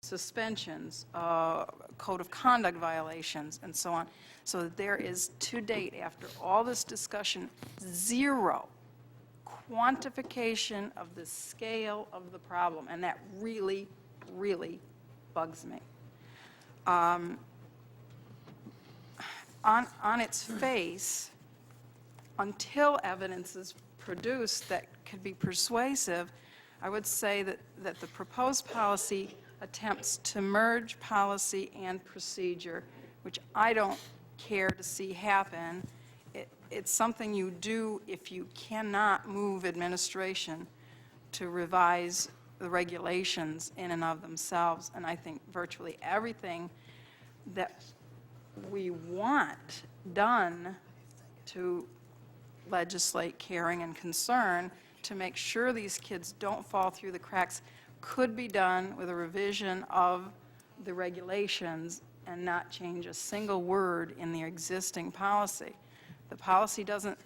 suspensions, code of conduct violations, and so on. So that there is, to date, after all this discussion, zero quantification of the scale of the problem, and that really, really bugs me. On its face, until evidence is produced that could be persuasive, I would say that the proposed policy attempts to merge policy and procedure, which I don't care to see happen. It's something you do if you cannot move administration to revise the regulations in and of themselves. And I think virtually everything that we want done to legislate caring and concern to make sure these kids don't fall through the cracks could be done with a revision of the regulations and not change a single word in the existing policy. The policy doesn't,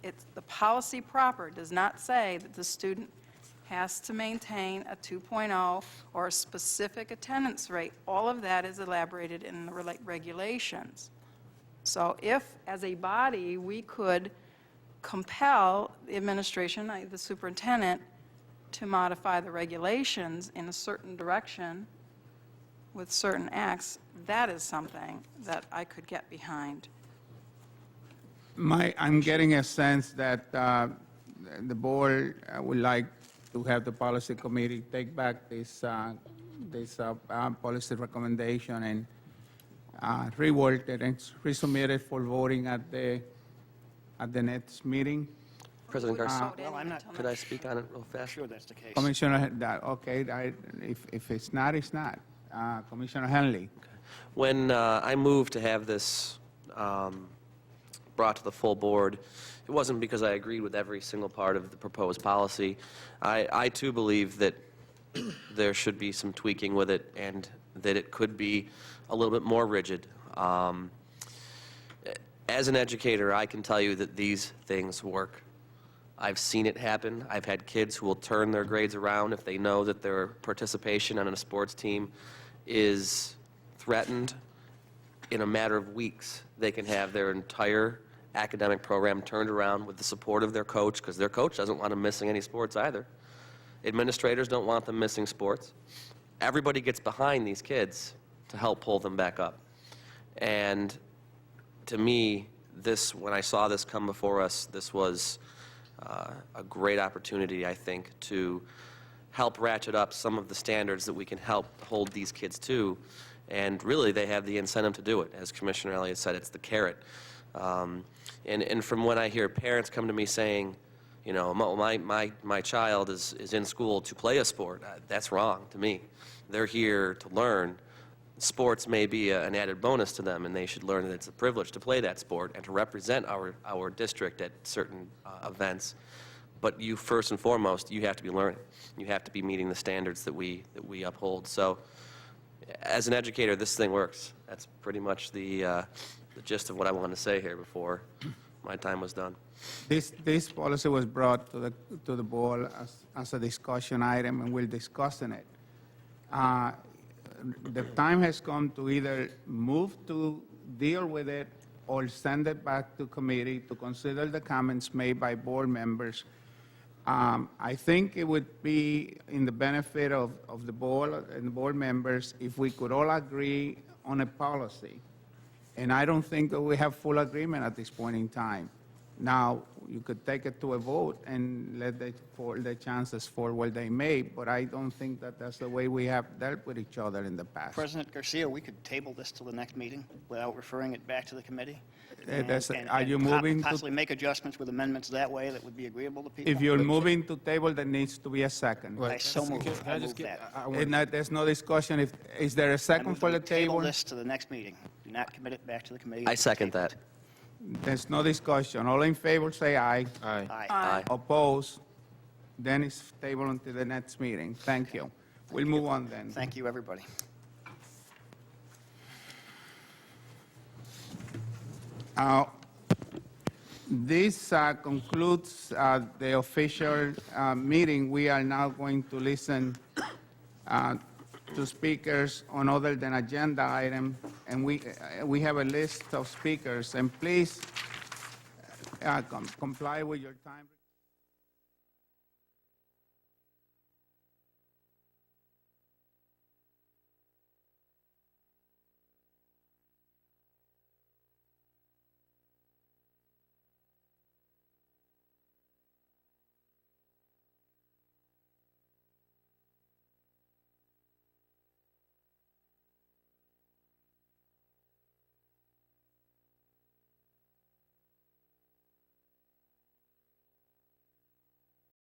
the policy proper does not say that the student has to maintain a 2.0 or a specific attendance rate. All of that is elaborated in the regulations. So if, as a body, we could compel the administration, the superintendent, to modify the regulations in a certain direction with certain acts, that is something that I could get behind. I'm getting a sense that the board would like to have the policy committee take back this policy recommendation and rework it and resubmit it for voting at the next meeting. President Garcia, Well, I'm not. could I speak on it real fast? Sure, that's the case. Commissioner, okay, if it's not, it's not. Commissioner Henley. When I moved to have this brought to the full board, it wasn't because I agreed with every single part of the proposed policy. I too believe that there should be some tweaking with it and that it could be a little bit more rigid. As an educator, I can tell you that these things work. I've seen it happen. I've had kids who will turn their grades around if they know that their participation on a sports team is threatened. In a matter of weeks, they can have their entire academic program turned around with the support of their coach, because their coach doesn't want them missing any sports either. Administrators don't want them missing sports. Everybody gets behind these kids to help pull them back up. And to me, when I saw this come before us, this was a great opportunity, I think, to help ratchet up some of the standards that we can help hold these kids to. And really, they have the incentive to do it. As Commissioner Elliott said, it's the carrot. And from when I hear parents come to me saying, you know, my child is in school to play a sport, that's wrong to me. They're here to learn. Sports may be an added bonus to them, and they should learn that it's a privilege to play that sport and to represent our district at certain events. But you, first and foremost, you have to be learning. You have to be meeting the standards that we uphold. So, as an educator, this thing works. That's pretty much the gist of what I wanted to say here before my time was done. This policy was brought to the board as a discussion item, and we're discussing it. The time has come to either move to deal with it or send it back to committee to consider the comments made by board members. I think it would be in the benefit of the board and the board members if we could all agree on a policy. And I don't think that we have full agreement at this point in time. Now, you could take it to a vote and let the chances fall where they may, but I don't think that that's the way we have dealt with each other in the past. President Garcia, we could table this till the next meeting without referring it back to the committee? Are you moving to? Possibly make adjustments with amendments that way that would be agreeable to people? If you're moving to table, there needs to be a second. I so move. Can I I just move get, that. There's no discussion. Is there a I second move for the we table table? this to the next meeting. Do not commit it back to the committee. I second that. There's no discussion. All in favor, say aye. aye. Aye. Aye. Oppose? Then it's tabled until the next meeting. Thank you. We'll move on then. Thank you, everybody. This concludes the official meeting. We are now going to listen to speakers on other than agenda item, and we have a list of speakers, and please comply with your time.